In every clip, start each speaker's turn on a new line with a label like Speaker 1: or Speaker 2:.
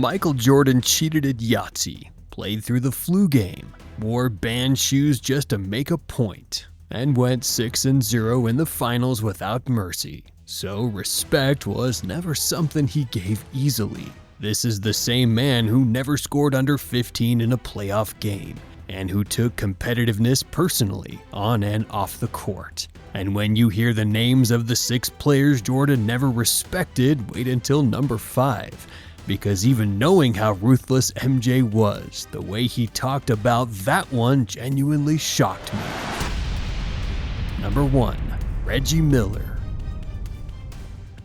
Speaker 1: Michael Jordan cheated at Yahtzee, played through the flu game, wore band shoes just to make a point, and went 6-0 in the finals without mercy. So respect was never something he gave easily. This is the same man who never scored under 15 in a playoff game, and who took competitiveness personally on and off the court. And when you hear the names of the 6 players Jordan never respected, wait until number 5. Because even knowing how ruthless MJ was, the way he talked about that one genuinely shocked me. Number 1. Reggie Miller.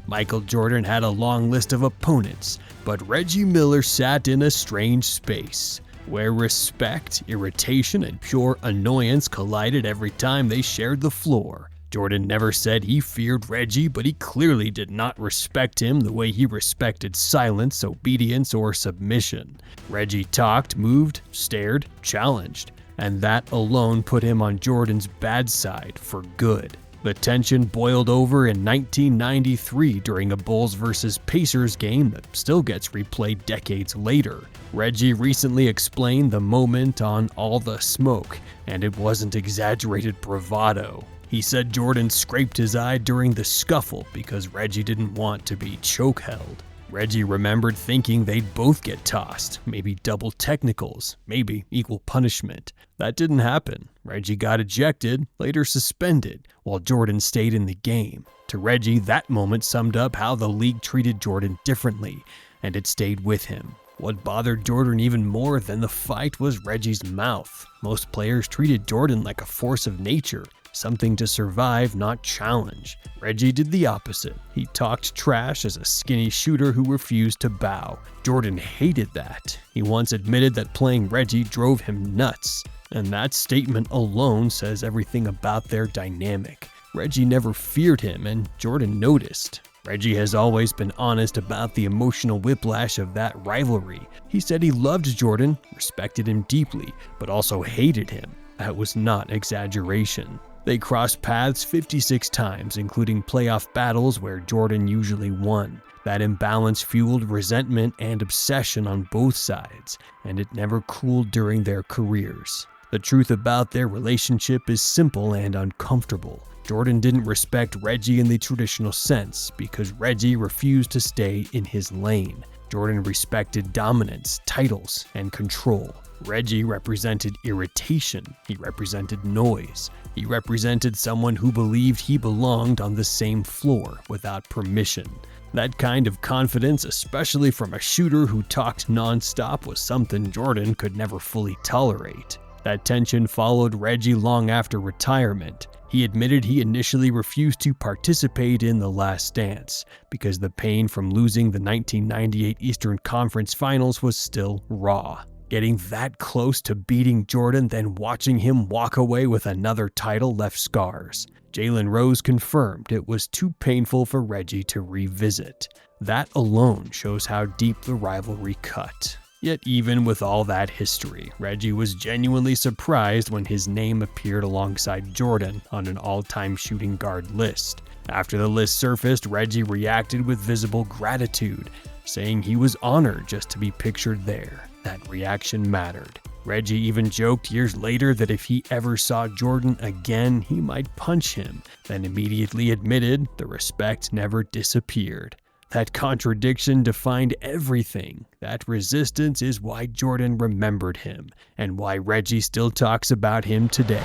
Speaker 1: Michael Jordan had a long list of opponents, but Reggie Miller sat in a strange space, where respect, irritation, and pure annoyance collided every time they shared the floor. Jordan never said he feared Reggie, but he clearly did not respect him the way he respected silence, obedience, or submission. Reggie talked, moved, stared, challenged, and that alone put him on Jordan's bad side for good. The tension boiled over in 1993 during a Bulls vs. Pacers game that still gets replayed decades later. Reggie recently explained the moment on All the Smoke, and it wasn't exaggerated bravado. He said Jordan scraped his eye during the scuffle because Reggie didn't want to be choke-held. Reggie remembered thinking they'd both get tossed, maybe double technicals, maybe equal punishment. That didn't happen. Reggie got ejected, later suspended, while Jordan stayed in the game. To Reggie, that moment summed up how the league treated Jordan differently, and it stayed with him. What bothered Jordan even more than the fight was Reggie's mouth. Most players treated Jordan like a force of nature, something to survive, not challenge. Reggie did the opposite. He talked trash as a skinny shooter who refused to bow. Jordan hated that. He once admitted that playing Reggie drove him nuts. And that statement alone says everything about their dynamic. Reggie never feared him, and Jordan noticed. Reggie has always been honest about the emotional whiplash of that rivalry. He said he loved Jordan, respected him deeply, but also hated him. That was not exaggeration. They crossed paths 56 times, including playoff battles where Jordan usually won. That imbalance fueled resentment and obsession on both sides, and it never cooled during their careers. The truth about their relationship is simple and uncomfortable. Jordan didn't respect Reggie in the traditional sense because Reggie refused to stay in his lane. Jordan respected dominance, titles, and control. Reggie represented irritation. He represented noise. He represented someone who believed he belonged on the same floor without permission. That kind of confidence, especially from a shooter who talked non-stop, was something Jordan could never fully tolerate. That tension followed Reggie long after retirement. He admitted he initially refused to participate in The Last Dance because the pain from losing the 1998 Eastern Conference Finals was still raw. Getting that close to beating Jordan, then watching him walk away with another title left scars. Jalen Rose confirmed it was too painful for Reggie to revisit. That alone shows how deep the rivalry cut. Yet even with all that history, Reggie was genuinely surprised when his name appeared alongside Jordan on an all-time shooting guard list. After the list surfaced, Reggie reacted with visible gratitude, saying he was honored just to be pictured there. That reaction mattered. Reggie even joked years later that if he ever saw Jordan again, he might punch him, then immediately admitted the respect never disappeared. That contradiction defined everything. That resistance is why Jordan remembered him, and why Reggie still talks about him today.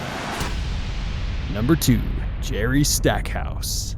Speaker 1: Number 2. Jerry Stackhouse.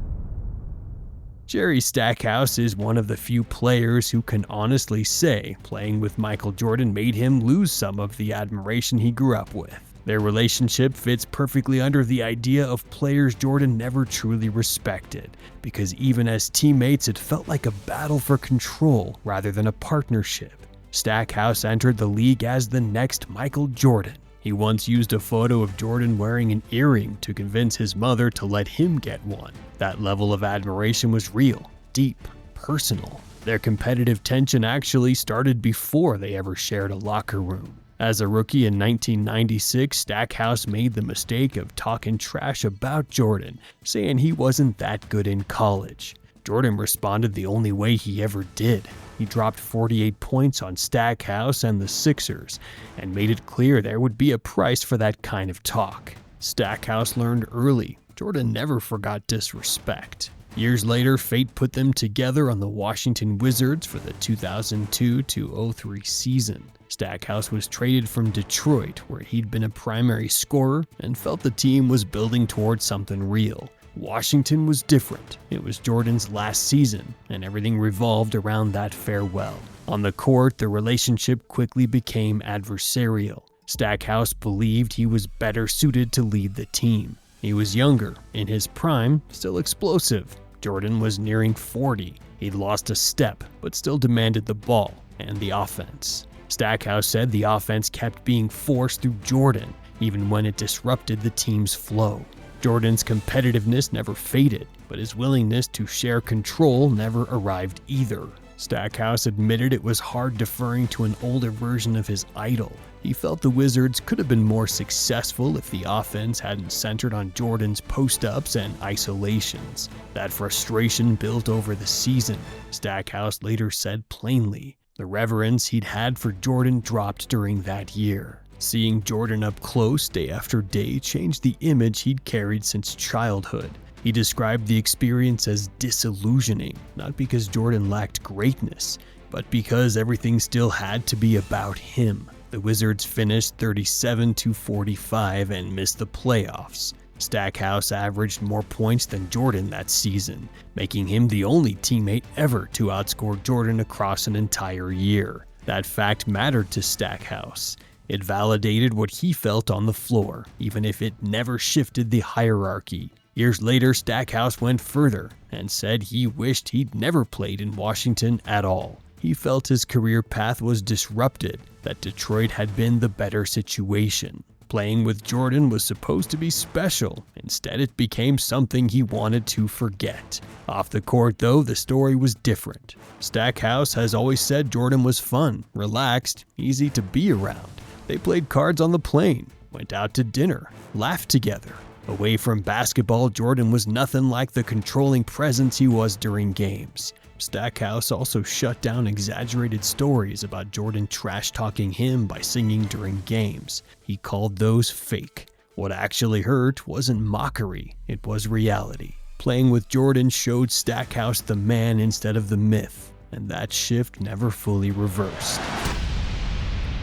Speaker 1: Jerry Stackhouse is one of the few players who can honestly say playing with Michael Jordan made him lose some of the admiration he grew up with. Their relationship fits perfectly under the idea of players Jordan never truly respected, because even as teammates it felt like a battle for control rather than a partnership. Stackhouse entered the league as the next Michael Jordan. He once used a photo of Jordan wearing an earring to convince his mother to let him get one. That level of admiration was real, deep, personal. Their competitive tension actually started before they ever shared a locker room. As a rookie in 1996, Stackhouse made the mistake of talking trash about Jordan, saying he wasn't that good in college. Jordan responded the only way he ever did. He he dropped 48 points on Stackhouse and the Sixers and made it clear there would be a price for that kind of talk. Stackhouse learned early Jordan never forgot disrespect. Years later, fate put them together on the Washington Wizards for the 2002-03 season. Stackhouse was traded from Detroit, where he'd been a primary scorer and felt the team was building towards something real. Washington was different. It was Jordan's last season, and everything revolved around that farewell. On the court, the relationship quickly became adversarial. Stackhouse believed he was better suited to lead the team. He was younger, in his prime, still explosive. Jordan was nearing 40. He'd lost a step, but still demanded the ball and the offense. Stackhouse said the offense kept being forced through Jordan, even when it disrupted the team's flow. Jordan's competitiveness never faded, but his willingness to share control never arrived either. Stackhouse admitted it was hard deferring to an older version of his idol. He felt the Wizards could have been more successful if the offense hadn't centered on Jordan's post-ups and isolations. That frustration built over the season. Stackhouse later said plainly, the reverence he'd had for Jordan dropped during that year. Seeing Jordan up close day after day changed the image he'd carried since childhood. He described the experience as disillusioning, not because Jordan lacked greatness, but because everything still had to be about him. The Wizards finished 37-45 and missed the playoffs. Stackhouse averaged more points than Jordan that season, making him the only teammate ever to outscore Jordan across an entire year. That fact mattered to Stackhouse. It validated what he felt on the floor, even if it never shifted the hierarchy. Years later, Stackhouse went further and said he wished he'd never played in Washington at all. He felt his career path was disrupted, that Detroit had been the better situation. Playing with Jordan was supposed to be special. Instead, it became something he wanted to forget. Off the court, though, the story was different. Stackhouse has always said Jordan was fun, relaxed, easy to be around. They played cards on the plane, went out to dinner, laughed together. Away from basketball, Jordan was nothing like the controlling presence he was during games. Stackhouse also shut down exaggerated stories about Jordan trash-talking him by singing during games. He called those fake. What actually hurt wasn't mockery, it was reality. Playing with Jordan showed Stackhouse the man instead of the myth, and that shift never fully reversed.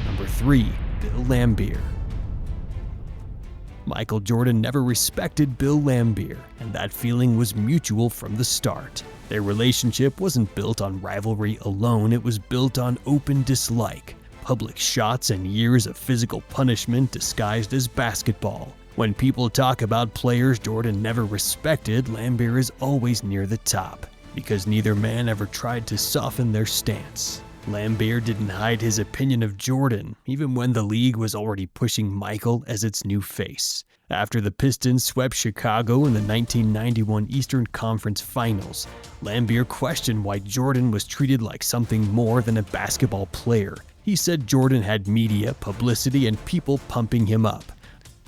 Speaker 1: Number 3. Bill Laimbeer. Michael Jordan never respected Bill Laimbeer, and that feeling was mutual from the start. Their relationship wasn't built on rivalry alone, it was built on open dislike, public shots, and years of physical punishment disguised as basketball. When people talk about players Jordan never respected, Laimbeer is always near the top, because neither man ever tried to soften their stance. Laimbeer didn't hide his opinion of Jordan, even when the league was already pushing Michael as its new face. After the Pistons swept Chicago in the 1991 Eastern Conference Finals, Laimbeer questioned why Jordan was treated like something more than a basketball player. He said Jordan had media, publicity, and people pumping him up.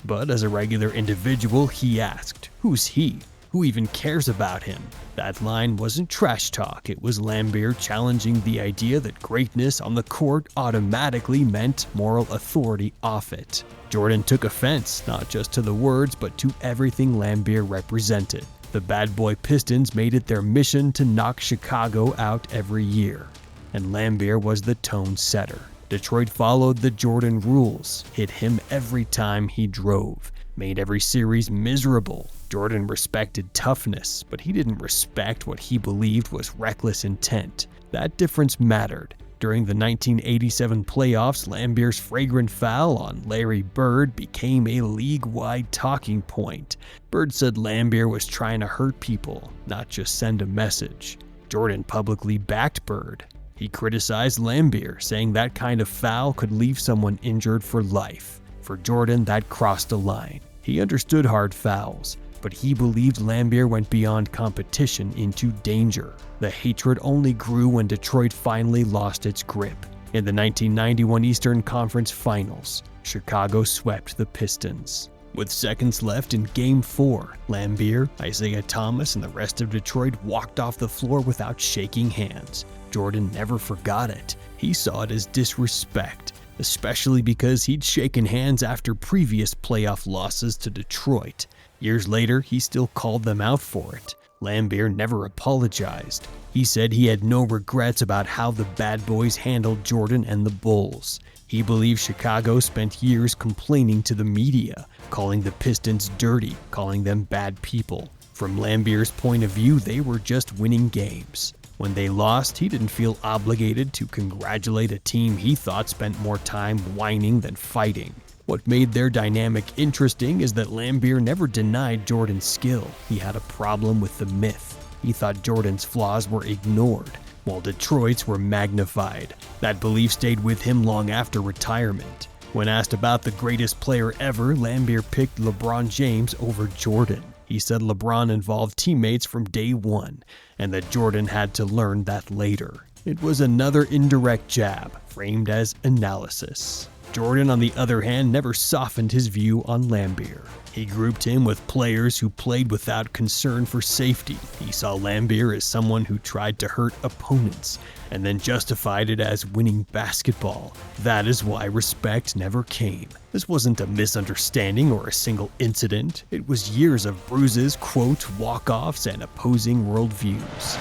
Speaker 1: But as a regular individual, he asked, who's he? Who even cares about him? That line wasn't trash talk, it was Laimbeer challenging the idea that greatness on the court automatically meant moral authority off it. Jordan took offense, not just to the words, but to everything Laimbeer represented. The bad boy Pistons made it their mission to knock Chicago out every year, and Laimbeer was the tone setter. Detroit followed the Jordan rules, hit him every time he drove, made every series miserable. Jordan respected toughness, but he didn't respect what he believed was reckless intent. That difference mattered. During the 1987 playoffs, Laimbeer's flagrant foul on Larry Bird became a league-wide talking point. Bird said Laimbeer was trying to hurt people, not just send a message. Jordan publicly backed Bird. He criticized Laimbeer, saying that kind of foul could leave someone injured for life. For Jordan, that crossed a line. He understood hard fouls, but he believed Laimbeer went beyond competition into danger. The hatred only grew when Detroit finally lost its grip. In the 1991 Eastern Conference Finals, Chicago swept the Pistons. With seconds left in Game 4, Laimbeer, Isaiah Thomas, and the rest of Detroit walked off the floor without shaking hands. Jordan never forgot it. He saw it as disrespect, especially because he'd shaken hands after previous playoff losses to Detroit. Years later, he still called them out for it. Laimbeer never apologized. He said he had no regrets about how the bad boys handled Jordan and the Bulls. He believed Chicago spent years complaining to the media, calling the Pistons dirty, calling them bad people. From Laimbeer's point of view, they were just winning games. When they lost, he didn't feel obligated to congratulate a team he thought spent more time whining than fighting. What made their dynamic interesting is that Laimbeer never denied Jordan's skill. He had a problem with the myth. He thought Jordan's flaws were ignored, while Detroit's were magnified. That belief stayed with him long after retirement. When asked about the greatest player ever, Laimbeer picked LeBron James over Jordan. He said LeBron involved teammates from day one, and that Jordan had to learn that later. It was another indirect jab, framed as analysis. Jordan, on the other hand, never softened his view on Laimbeer. He grouped him with players who played without concern for safety. He saw Laimbeer as someone who tried to hurt opponents, and then justified it as winning basketball. That is why respect never came. This wasn't a misunderstanding or a single incident. It was years of bruises, quotes, walk-offs, and opposing worldviews.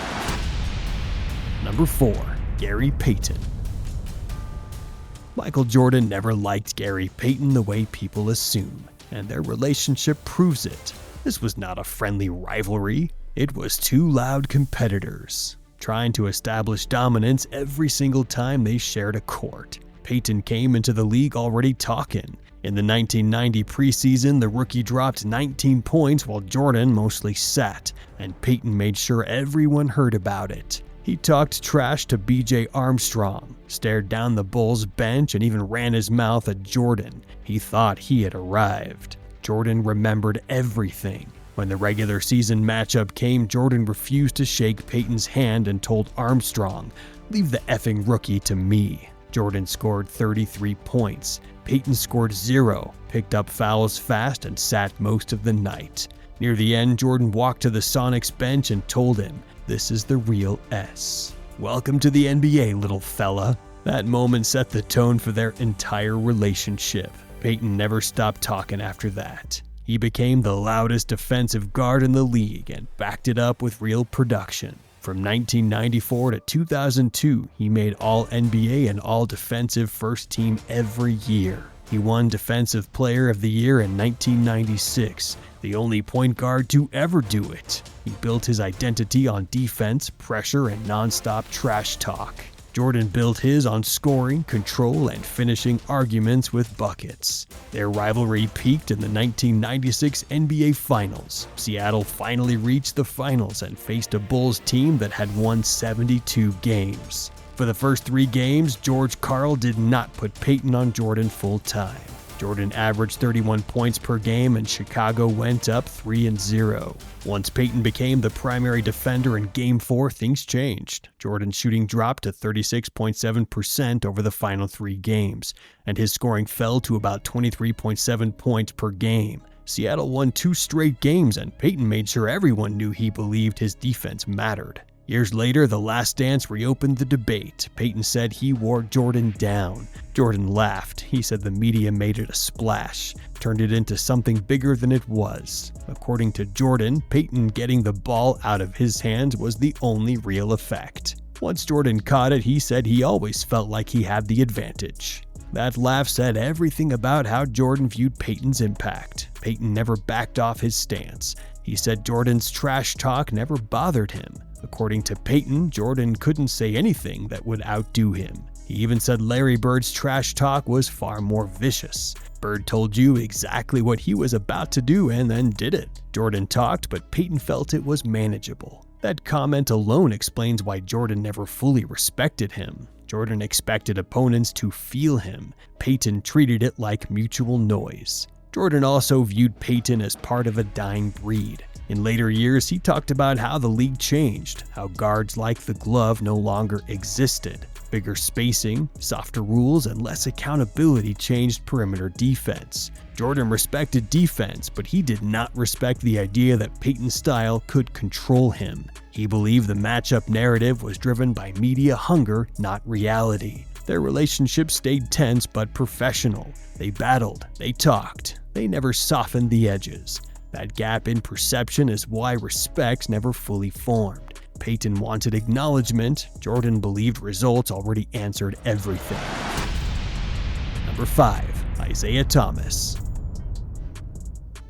Speaker 1: Number 4. Gary Payton. Michael Jordan never liked Gary Payton the way people assume, and their relationship proves it. This was not a friendly rivalry. It was two loud competitors, trying to establish dominance every single time they shared a court. Payton came into the league already talking. In the 1990 preseason, the rookie dropped 19 points while Jordan mostly sat, and Payton made sure everyone heard about it. He talked trash to B.J. Armstrong, stared down the Bulls bench, and even ran his mouth at Jordan. He thought he had arrived. Jordan remembered everything. When the regular season matchup came, Jordan refused to shake Payton's hand and told Armstrong, "Leave the effing rookie to me." Jordan scored 33 points. Payton scored 0, picked up fouls fast, and sat most of the night. Near the end, Jordan walked to the Sonics bench and told him, "This is the real S. Welcome to the NBA, little fella." That moment set the tone for their entire relationship. Payton never stopped talking after that. He became the loudest defensive guard in the league and backed it up with real production. From 1994 to 2002, he made All-NBA and All-Defensive First Team every year. He won Defensive Player of the Year in 1996, the only point guard to ever do it. He built his identity on defense, pressure, and non-stop trash talk. Jordan built his on scoring, control, and finishing arguments with buckets. Their rivalry peaked in the 1996 NBA Finals. Seattle finally reached the finals and faced a Bulls team that had won 72 games. For the first 3 games, George Karl did not put Payton on Jordan full time. Jordan averaged 31 points per game and Chicago went up 3-0. Once Payton became the primary defender in Game 4, things changed. Jordan's shooting dropped to 36.7% over the final 3 games, and his scoring fell to about 23.7 points per game. Seattle won 2 straight games, and Payton made sure everyone knew he believed his defense mattered. Years later, The Last Dance reopened the debate. Payton said he wore Jordan down. Jordan laughed. He said the media made it a splash, turned it into something bigger than it was. According to Jordan, Payton getting the ball out of his hands was the only real effect. Once Jordan caught it, he said he always felt like he had the advantage. That laugh said everything about how Jordan viewed Payton's impact. Payton never backed off his stance. He said Jordan's trash talk never bothered him. According to Payton, Jordan couldn't say anything that would outdo him. He even said Larry Bird's trash talk was far more vicious. Bird told you exactly what he was about to do and then did it. Jordan talked, but Payton felt it was manageable. That comment alone explains why Jordan never fully respected him. Jordan expected opponents to feel him. Payton treated it like mutual noise. Jordan also viewed Payton as part of a dying breed. In later years, he talked about how the league changed, how guards like the glove no longer existed. Bigger spacing, softer rules, and less accountability changed perimeter defense. Jordan respected defense, but he did not respect the idea that Peyton's style could control him. He believed the matchup narrative was driven by media hunger, not reality. Their relationship stayed tense but professional. They battled, they talked, they never softened the edges. That gap in perception is why respect never fully formed. Peyton wanted acknowledgement, Jordan believed results already answered everything. Number 5. Isaiah Thomas.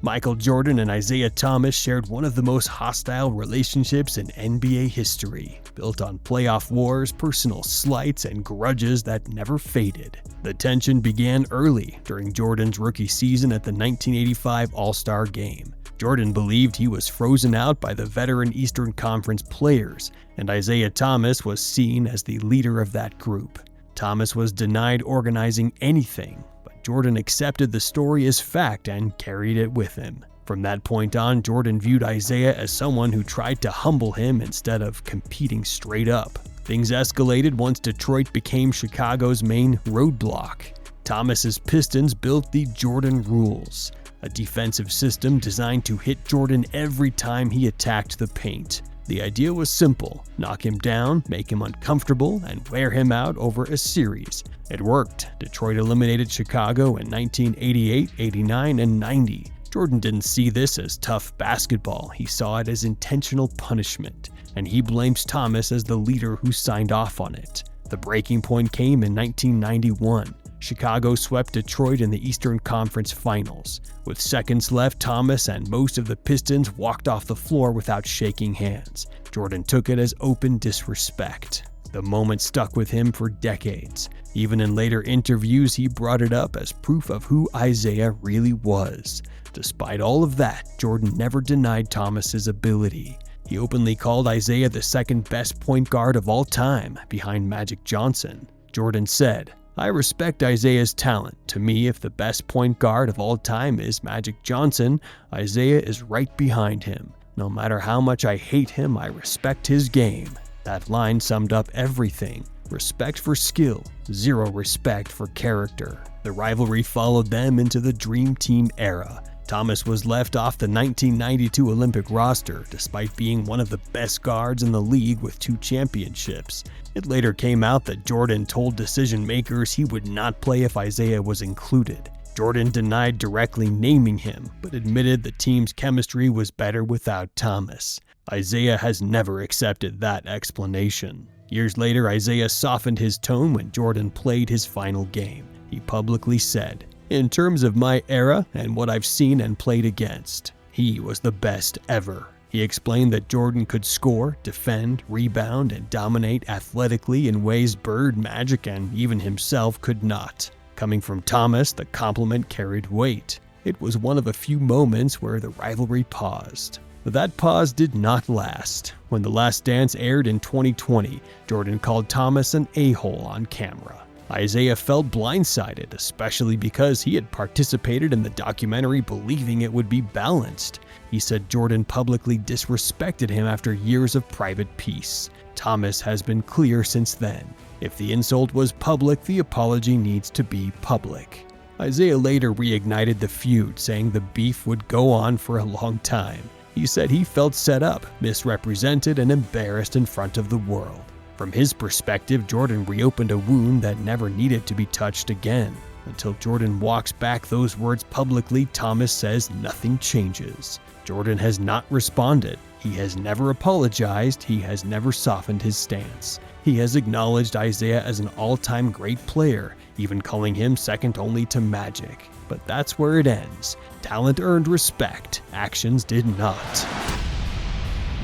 Speaker 1: Michael Jordan and Isaiah Thomas shared one of the most hostile relationships in NBA history, built on playoff wars, personal slights, and grudges that never faded. The tension began early, during Jordan's rookie season at the 1985 All-Star Game. Jordan believed he was frozen out by the veteran Eastern Conference players, and Isaiah Thomas was seen as the leader of that group. Thomas was denied organizing anything, but Jordan accepted the story as fact and carried it with him. From that point on, Jordan viewed Isaiah as someone who tried to humble him instead of competing straight up. Things escalated once Detroit became Chicago's main roadblock. Thomas's Pistons built the Jordan rules, a defensive system designed to hit Jordan every time he attacked the paint. The idea was simple: knock him down, make him uncomfortable, and wear him out over a series. It worked. Detroit eliminated Chicago in 1988, 89, and 90. Jordan didn't see this as tough basketball, he saw it as intentional punishment, and he blames Thomas as the leader who signed off on it. The breaking point came in 1991. Chicago swept Detroit in the Eastern Conference Finals. With seconds left, Thomas and most of the Pistons walked off the floor without shaking hands. Jordan took it as open disrespect. The moment stuck with him for decades. Even in later interviews, he brought it up as proof of who Isaiah really was. Despite all of that, Jordan never denied Thomas's ability. He openly called Isaiah the second best point guard of all time, behind Magic Johnson. Jordan said, "I respect Isaiah's talent. To me, if the best point guard of all time is Magic Johnson, Isaiah is right behind him. No matter how much I hate him, I respect his game." That line summed up everything. Respect for skill, zero respect for character. The rivalry followed them into the Dream Team era. Thomas was left off the 1992 Olympic roster, despite being one of the best guards in the league with 2 championships. It later came out that Jordan told decision-makers he would not play if Isaiah was included. Jordan denied directly naming him, but admitted the team's chemistry was better without Thomas. Isaiah has never accepted that explanation. Years later, Isaiah softened his tone when Jordan played his final game. He publicly said, "In terms of my era and what I've seen and played against, he was the best ever." He explained that Jordan could score, defend, rebound, and dominate athletically in ways Bird, Magic, and even himself could not. Coming from Thomas, the compliment carried weight. It was one of a few moments where the rivalry paused. But that pause did not last. When The Last Dance aired in 2020, Jordan called Thomas an a-hole on camera. Isaiah felt blindsided, especially because he had participated in the documentary believing it would be balanced. He said Jordan publicly disrespected him after years of private peace. Thomas has been clear since then. If the insult was public, the apology needs to be public. Isaiah later reignited the feud, saying the beef would go on for a long time. He said he felt set up, misrepresented, and embarrassed in front of the world. From his perspective, Jordan reopened a wound that never needed to be touched again. Until Jordan walks back those words publicly, Thomas says nothing changes. Jordan has not responded. He has never apologized. He has never softened his stance. He has acknowledged Isaiah as an all-time great player, even calling him second only to Magic. But that's where it ends. Talent earned respect. Actions did not.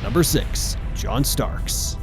Speaker 1: Number 6. John Starks.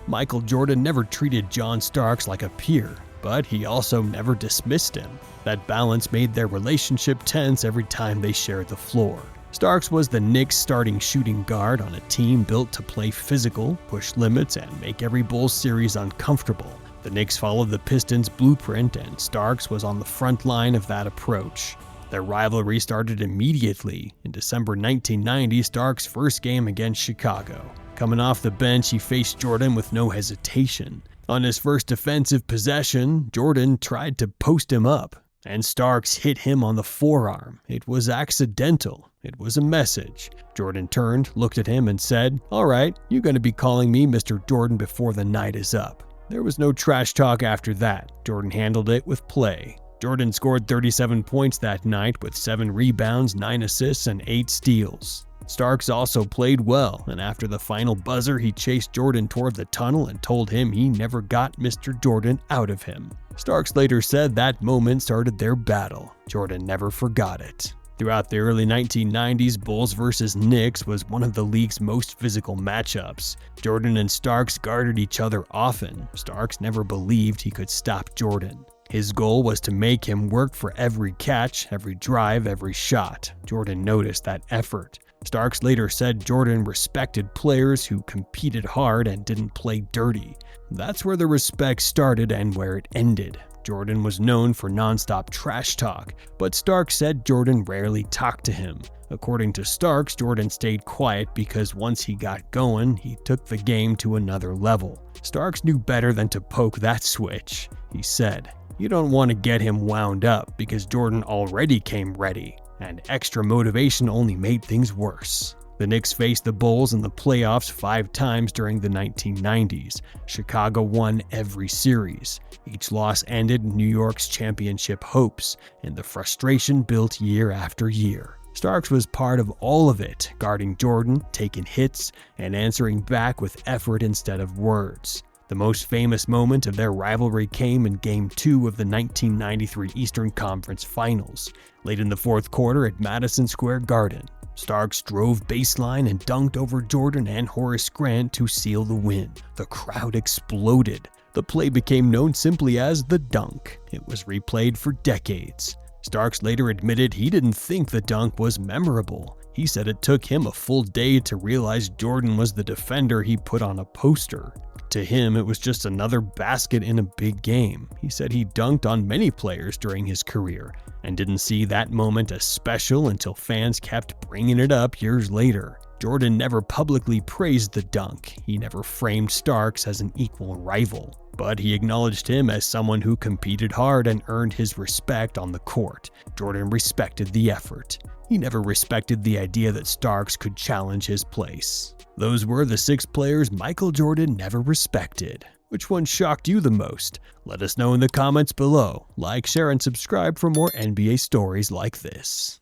Speaker 1: Michael Jordan never treated John Starks like a peer, but he also never dismissed him. That balance made their relationship tense every time they shared the floor. Starks was the Knicks' starting shooting guard on a team built to play physical, push limits, and make every Bulls series uncomfortable. The Knicks followed the Pistons' blueprint, and Starks was on the front line of that approach. Their rivalry started immediately. In December 1990, Starks' first game against Chicago. Coming off the bench, he faced Jordan with no hesitation. On his first defensive possession, Jordan tried to post him up, and Starks hit him on the forearm. It was accidental. It was a message. Jordan turned, looked at him, and said, "All right, you're going to be calling me Mr. Jordan before the night is up." There was no trash talk after that. Jordan handled it with play. Jordan scored 37 points that night with 7 rebounds, 9 assists, and 8 steals. Starks also played well, and after the final buzzer, he chased Jordan toward the tunnel and told him he never got Mr. Jordan out of him. Starks later said that moment started their battle. Jordan never forgot it. Throughout the early 1990s, Bulls vs. Knicks was one of the league's most physical matchups. Jordan and Starks guarded each other often. Starks never believed he could stop Jordan. His goal was to make him work for every catch, every drive, every shot. Jordan noticed that effort. Starks later said Jordan respected players who competed hard and didn't play dirty. That's where the respect started and where it ended. Jordan was known for nonstop trash talk, but Starks said Jordan rarely talked to him. According to Starks, Jordan stayed quiet because once he got going, he took the game to another level. Starks knew better than to poke that switch. He said, "You don't want to get him wound up because Jordan already came ready, and extra motivation only made things worse." The Knicks faced the Bulls in the playoffs 5 times during the 1990s. Chicago won every series. Each loss ended New York's championship hopes, and the frustration built year after year. Starks was part of all of it, guarding Jordan, taking hits, and answering back with effort instead of words. The most famous moment of their rivalry came in Game 2 of the 1993 Eastern Conference Finals, late in the fourth quarter at Madison Square Garden. Starks drove baseline and dunked over Jordan and Horace Grant to seal the win. The crowd exploded. The play became known simply as the dunk. It was replayed for decades. Starks later admitted he didn't think the dunk was memorable. He said it took him a full day to realize Jordan was the defender he put on a poster. To him, it was just another basket in a big game. He said he dunked on many players during his career and didn't see that moment as special until fans kept bringing it up years later. Jordan never publicly praised the dunk. He never framed Starks as an equal rival, but he acknowledged him as someone who competed hard and earned his respect on the court. Jordan respected the effort. He never respected the idea that Starks could challenge his place. Those were the 6 players Michael Jordan never respected. Which one shocked you the most? Let us know in the comments below. Like, share, and subscribe for more NBA stories like this.